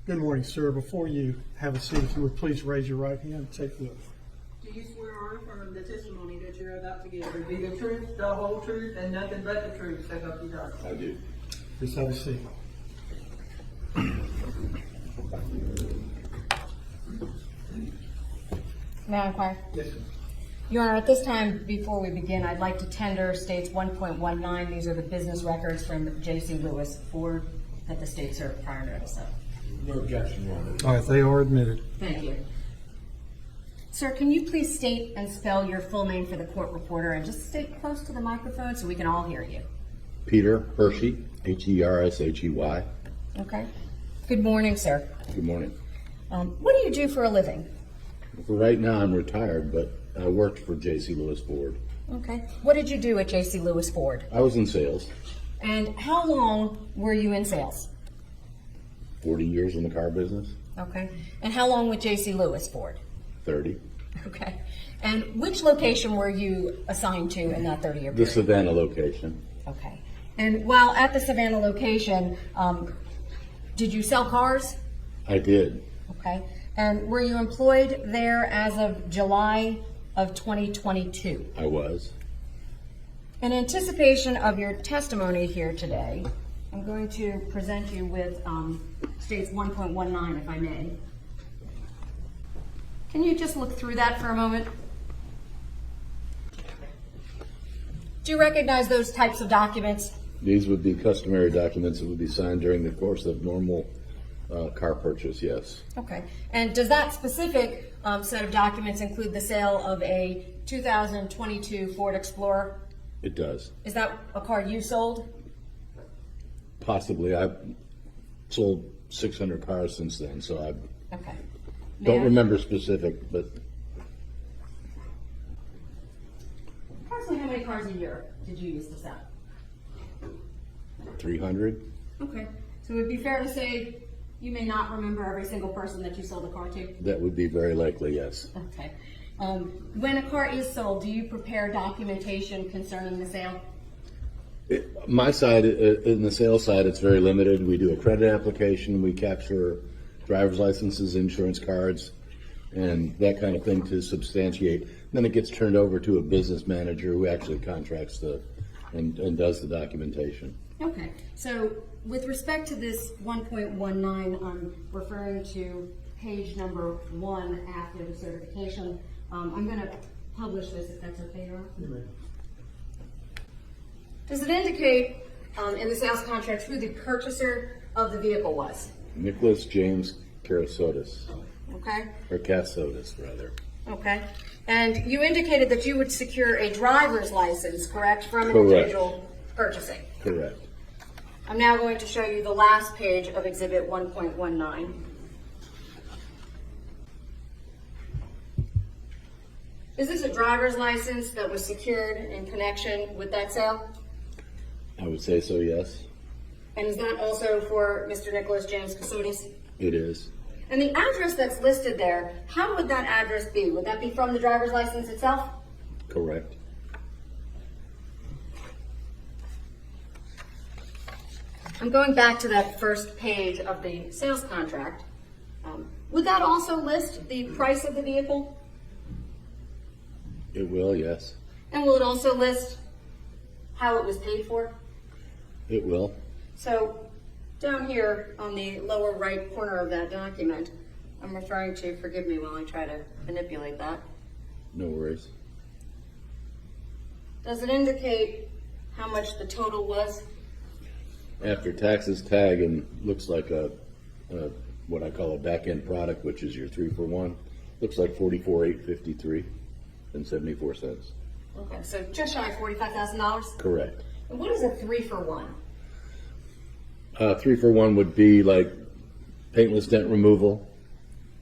Good morning, sir. Before you have a seat, if you would please raise your right hand and take the oath. Do you swear or affirm the testimony that you're about to give will be the truth, the whole truth, and nothing but the truth, so help you God? I do. Please have a seat. May I inquire? Yes, sir. Your Honor, at this time, before we begin, I'd like to tender States 1.19. These are the business records from J.C. Lewis Ford that the state served prior notice of. No objection, Your Honor. All right, they are admitted. Thank you. Sir, can you please state and spell your full name for the court reporter and just stay close to the microphone so we can all hear you? Peter Hershey, Hershey. Okay. Good morning, sir. Good morning. What do you do for a living? For right now, I'm retired, but I worked for J.C. Lewis Ford. Okay. What did you do at J.C. Lewis Ford? I was in sales, And how long were you in sales? 40 years in the car business, Okay. And how long with J.C. Lewis Ford? 30. Okay. And which location were you assigned to in that 30-year The period? Savannah location. Okay. And while at the Savannah location, did you sell cars? I did. Okay. And were you employed there as of July of 2022? I was. In anticipation of your testimony here today, I'm going to present you with States 1.19, if I may. Can you just look through that for a moment? Do you recognize those types of documents? These would be customary documents that would be signed during the course of normal car purchase, yes. Okay. And does that specific set of documents include the sale of a 2022 Ford Explorer? It does. Is that a car you sold? Possibly. I've sold 600 cars since then, so I Okay. don't remember specific, but Approximately how many cars a year did you used to sell? 300. Okay. So it would be fair to say you may not remember every single person that you sold a car to? That would be very likely, yes. Okay. When a car is sold, do you prepare documentation concerning the sale? My side, in the sales side, it's very limited. We do a credit application, we capture driver's licenses, insurance cards, and that kind of thing to substantiate. Then it gets turned over to a business manager who actually contracts and does the documentation. Okay. So with respect to this 1.19, I'm referring to page number 1 after the certification. I'm going to publish this if that's okay, Your Honor. Does it indicate in the sales contract who the purchaser of the vehicle was? Nicholas James Kassotis, Okay. or Kassotis, rather. Okay. And you indicated that you would secure a driver's license, correct, from an Correct. individual purchasing. Correct. I'm now going to show you the last page of Exhibit 1.19. Is this a driver's license that was secured in connection with that sale? I would say so, yes. And is that also for Mr. Nicholas James Kassotis? It is. And the address that's listed there, how would that address be? Would that be from the driver's license itself? Correct. I'm going back to that first page of the sales contract. Would that also list the price of the vehicle? It will, yes. And will it also list how it was paid for? It will. So down here on the lower right corner of that document, I'm referring to, forgive me while I try to manipulate that. No worries. Does it indicate how much the total was? After taxes, tag, and looks like a what I call a back-end product, which is your 3-for-1. Looks like $44,853 and 74 cents. Okay, so just shy of $45,000. Correct. And what is a 3-for-1? 3-for-1 would be like paintless dent removal,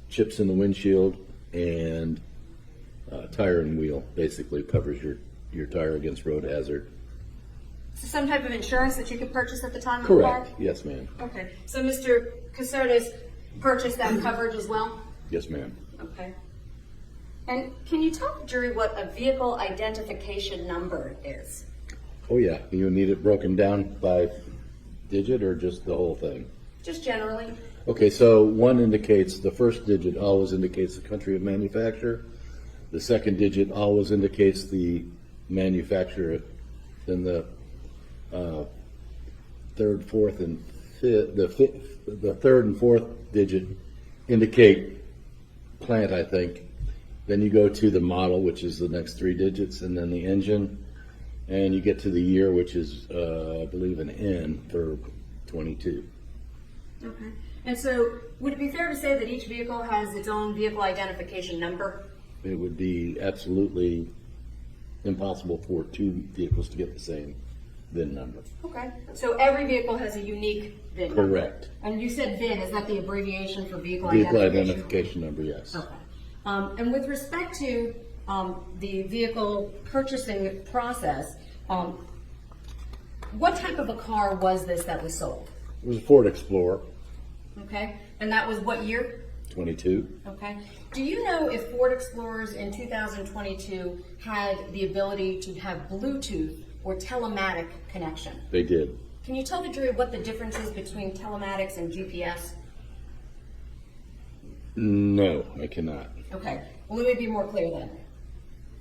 chips in the windshield, and tire and wheel. Basically covers your tire against road hazard. So some type of insurance that you could purchase at the time of the car? Correct. Yes, ma'am. Okay, so Mr. Kassotis purchased that coverage as well? Yes, ma'am. Okay. And can you tell the jury what a vehicle identification number is? Oh yeah. You need it broken down by digit or just the whole thing? Just generally? Okay, so one indicates, the first digit always indicates the country of manufacture. The second digit always indicates the manufacturer. Then the third, fourth, and fifth, the third and fourth digit indicate plant, I think. Then you go to the model, which is the next three digits, and then the engine, and you get to the year, which is, I believe, an N for 22. Okay. And so, would it be fair to say that each vehicle has its own vehicle identification number? It would be absolutely impossible for two vehicles to get the same VIN number. Okay. So every vehicle has a unique VIN number? Correct. And you said VIN, is that the abbreviation for vehicle Vehicle identification? identification number, yes. Okay. And with respect to the vehicle purchasing process, what type of a car was this that was sold? It was a Ford Explorer, Okay. And that was what year? 22. Okay. Do you know if Ford Explorers in 2022 had the ability to have Bluetooth or telematic connection? They did. Can you tell the jury what the difference is between telematics and GPS? No, I cannot. Okay. Well, let me be more clear then.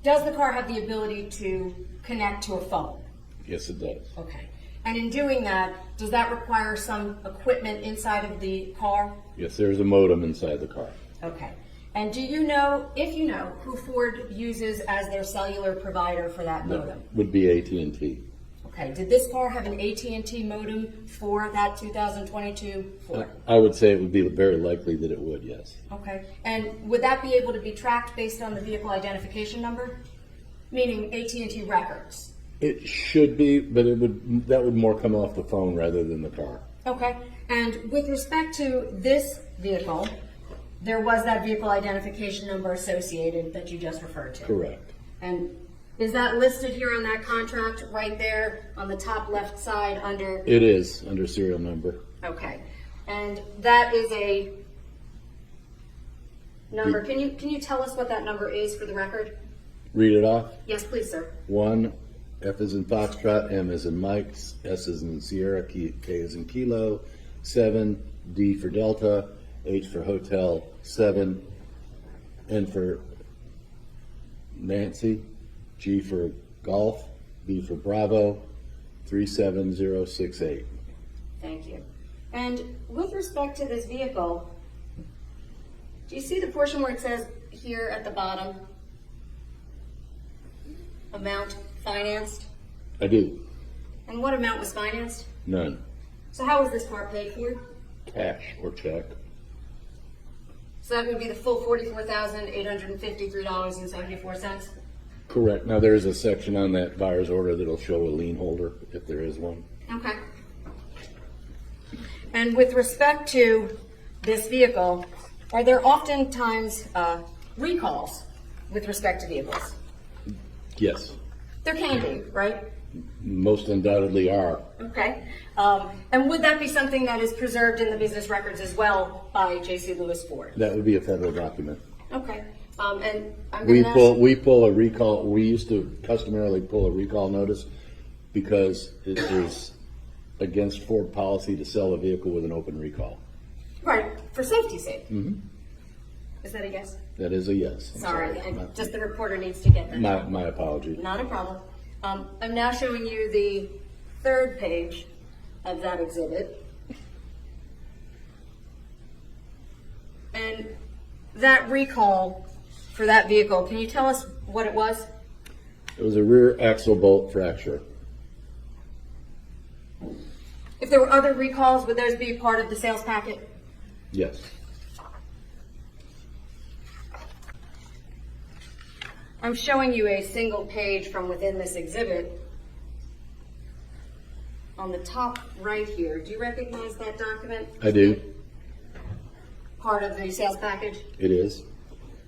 Does the car have the ability to connect to a phone? Yes, it does. Okay. And in doing that, does that require some equipment inside of the car? Yes, there's a modem inside the car. Okay. And do you know, if you know, who Ford uses as their cellular provider for that modem? Would be AT&T. Okay. Did this car have an AT&T modem for that 2022 Ford? I would say it would be very likely that it would, yes. Okay. And would that be able to be tracked based on the vehicle identification number? Meaning AT&T records? It should be, but that would more come off the phone rather than the car. Okay. And with respect to this vehicle, there was that vehicle identification number associated that you just referred to. Correct. And is that listed here on that contract right there on the top left side under? It is under serial number. Okay. And that is a number. Can you tell us what that number is for the record? Read it off. Yes, please, sir. 1, F is in Foxtrot, M is in Mike, S is in Sierra, K is in Kilo, 7, D for Delta, H for Hotel, 7, N for Nancy, G for Golf, B for Bravo, 37068. Thank you. And with respect to this vehicle, do you see the portion where it says here at the bottom, amount financed? I do. And what amount was financed? None. So how was this car paid for? Cash or check. So that would be the full $44,853.74? Correct. Now there is a section on that buyer's order that'll show a lien holder, if there is one. Okay. And with respect to this vehicle, are there oftentimes recalls with respect to vehicles? Yes. There can be, right? Most undoubtedly are. Okay. And would that be something that is preserved in the business records as well by J.C. Lewis Ford? That would be a federal document. Okay. And I'm We going to pull a recall. We used to customarily pull a recall notice because it is against Ford policy to sell a vehicle with an open recall. Right, for safety's sake. Mm-hmm. Is that a yes? That is a yes. I'm Sorry, Not- just the reporter needs to get that. my apology. Not a problem. I'm now showing you the third page of that exhibit. And that recall for that vehicle, can you tell us what it was? It was a rear axle bolt fracture. If there were other recalls, would those be part of the sales packet? Yes. I'm showing you a single page from within this exhibit. On the top right here, do you recognize that document? I do. Part of the sales package? It is.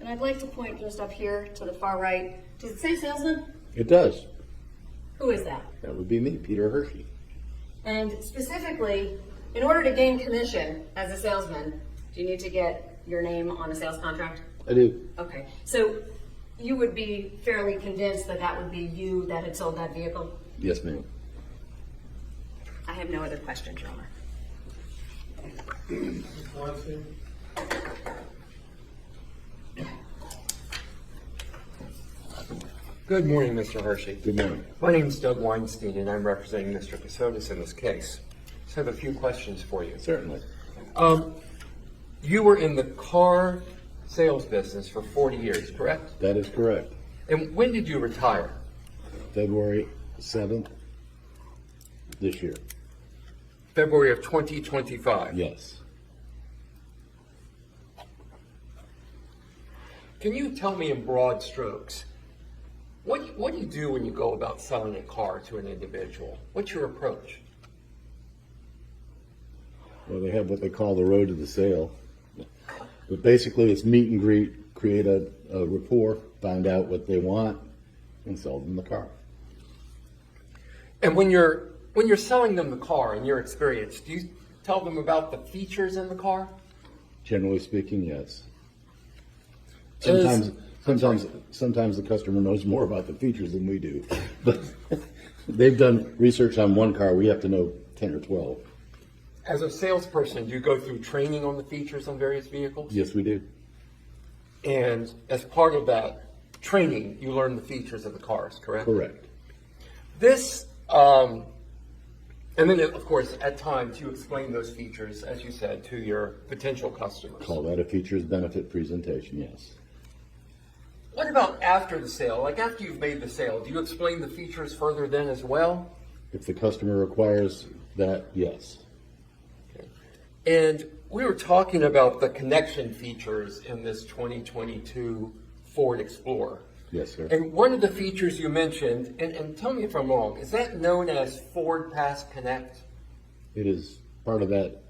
And I'd like to point just up here to the far right. Does it say Salesman? It does. Who is that? That would be me, Peter Hershey. And specifically, in order to gain commission as a salesman, do you need to get your name on a sales contract? I do. Okay, so you would be fairly convinced that that would be you that had sold that vehicle? Yes, ma'am. I have no other questions, Your Honor. Good morning, Mr. Hershey. Good morning. My name is Doug Weinstein, and I'm representing Mr. Kassotis in this case. Just have a few questions for you. Certainly. You were in the car sales business for 40 years, correct? That is correct. And when did you retire? February 7th this year. February of 2025. Yes. Can you tell me in broad strokes, what do you do when you go about selling a car to an individual? What's your approach? Well, they have what they call the road to the sale. But basically, it's meet and greet, create a rapport, find out what they want, and sell them the car. And when you're selling them the car, in your experience, do you tell them about the features in the car? Generally speaking, yes. Is- Sometimes the customer knows more about the features than we do. But they've done research on one car, we have to know 10 or 12. As a salesperson, do you go through training on the features on various vehicles? Yes, we do. And as part of that training, you learn the features of the cars, correct? Correct. This, and then of course, at times you explain those features, as you said, to your potential customers. Call that a features benefit presentation, yes. What about after the sale? Like after you've made the sale, do you explain the features further then as well? If the customer requires that, yes. Okay. And we were talking about the connection features in this 2022 Ford Explorer. Yes, sir. And one of the features you mentioned, and tell me if I'm wrong, is that known as Ford Pass Connect? It is part of that,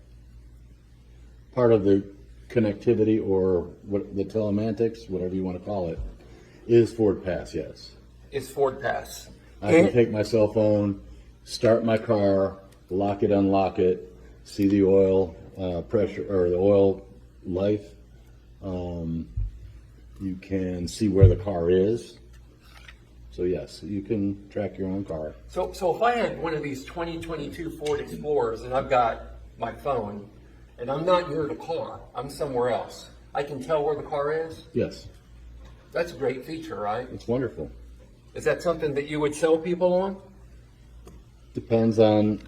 part of the connectivity or what the telematics, whatever you want to call it, is Ford Pass, yes. Is Ford Pass. I can take my cell phone, start my car, lock it, unlock it, see the oil pressure or the oil life. You can see where the car is. So yes, you can track your own car. So if I had one of these 2022 Ford Explorers and I've got my phone and I'm not near the car, I'm somewhere else, I can tell where the car is? Yes, That's a great feature, right? it's wonderful. Is that something that you would sell people on? Depends on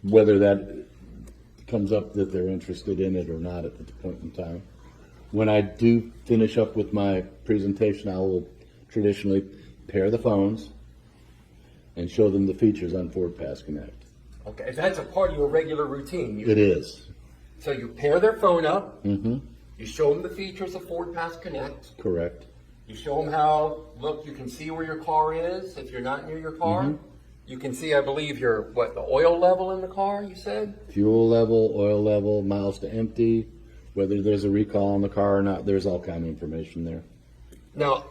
whether that comes up that they're interested in it or not at the point in time. When I do finish up with my presentation, I will traditionally pair the phones and show them the features on Ford Pass Connect. Okay, if that's a part of your regular routine. It is. So you pair their phone up, Mm-hmm. you show them the features of Ford Pass Connect, Correct. you show them how, look, you can see where your car is if you're not near your car. Mm-hmm. You can see, I believe, the oil level in the car, you said? Fuel level, oil level, miles to empty, whether there's a recall on the car or not, there's all kind of information there. Now,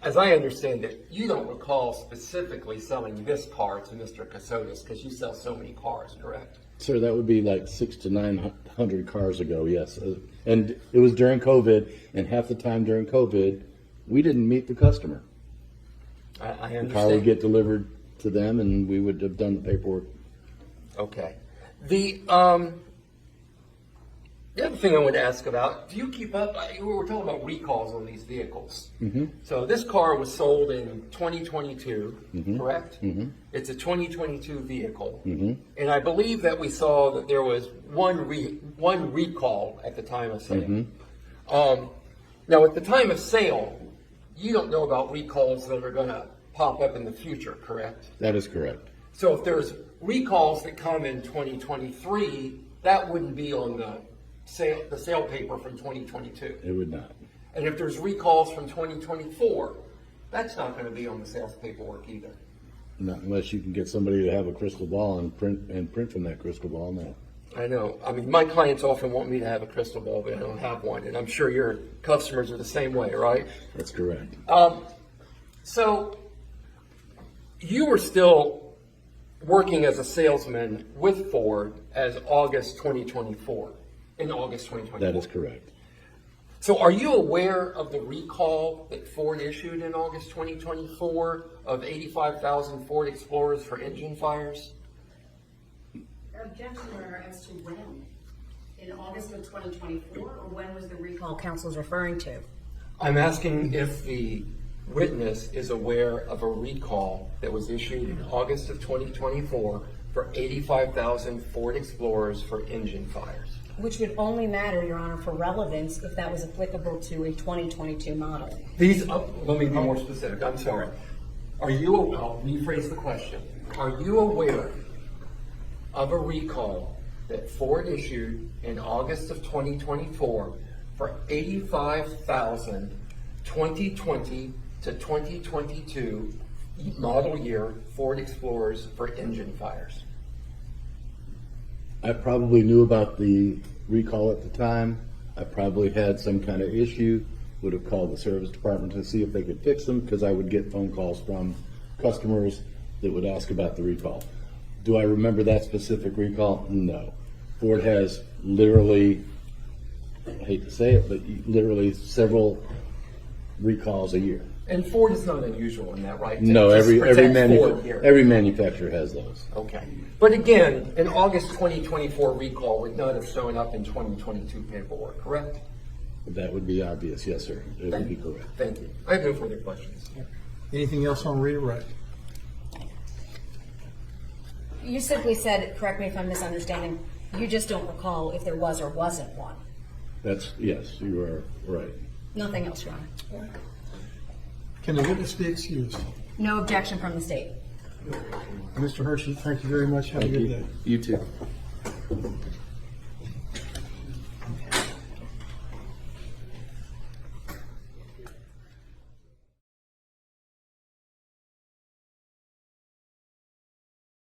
as I understand it, you don't recall specifically selling this car to Mr. Kassotis because you sell so many cars, correct? Sir, that would be like 600 to 900 cars ago, yes. And it was during COVID, and half the time during COVID, we didn't meet the customer. I The understand. car would get delivered to them, and we would have done the paperwork. Okay. The other thing I wanted to ask about, do you keep up, we were talking about recalls on these vehicles. Mm-hmm. So this car was sold in 2022, Mhm. correct? Mm-hmm. It's a 2022 vehicle. Mm-hmm. And I believe that we saw that there was one recall at the time of sale. Mm-hmm. Now, at the time of sale, you don't know about recalls that are going to pop up in the future, correct? That is correct. So if there's recalls that come in 2023, that wouldn't be on the sale paper from 2022. It would not. And if there's recalls from 2024, that's not going to be on the sales paperwork either. Not unless you can get somebody to have a crystal ball and print from that crystal ball, no. I know. I mean, my clients often want me to have a crystal ball, but I don't have one. And I'm sure your customers are the same way, right? That's correct. So you were still working as a salesman with Ford as August 2024, in August 2024. That is correct. So are you aware of the recall that Ford issued in August 2024 of 85,000 Ford Explorers for engine fires? objection, Your Honor, as to when? In August of 2024, or when was the recall council's referring to? I'm asking if the witness is aware of a recall that was issued in August of 2024 for 85,000 Ford Explorers for engine fires. Which would only matter, Your Honor, for relevance if that was applicable to a 2022 model. These, let me be more specific, I'm sorry. I'll rephrase the question. Are you aware of a recall that Ford issued in August of 2024 for 85,000 2020 to 2022 model year Ford Explorers for engine fires? I probably knew about the recall at the time. I probably had some kind of issue, would have called the service department to see if they could fix them, because I would get phone calls from customers that would ask about the recall. Do I remember that specific recall? No. Ford has literally, I hate to say it, but literally several recalls a year. And Ford is not unusual in that, right? No, To every protect Ford here. manufacturer has those. Okay. But again, an August 2024 recall would not have shown up in 2022 paperwork, correct? That would be obvious, yes, sir. It would be correct. Thank you. I have no further questions. Anything else on redirect? You simply said, correct me if I'm misunderstanding, you just don't recall if there was or wasn't one. Yes, you are right. Nothing else, Your Honor. Can the witness be excused? No objection from the state. Mr. Hershey, thank you very much. Have a Thank good you. day. You too.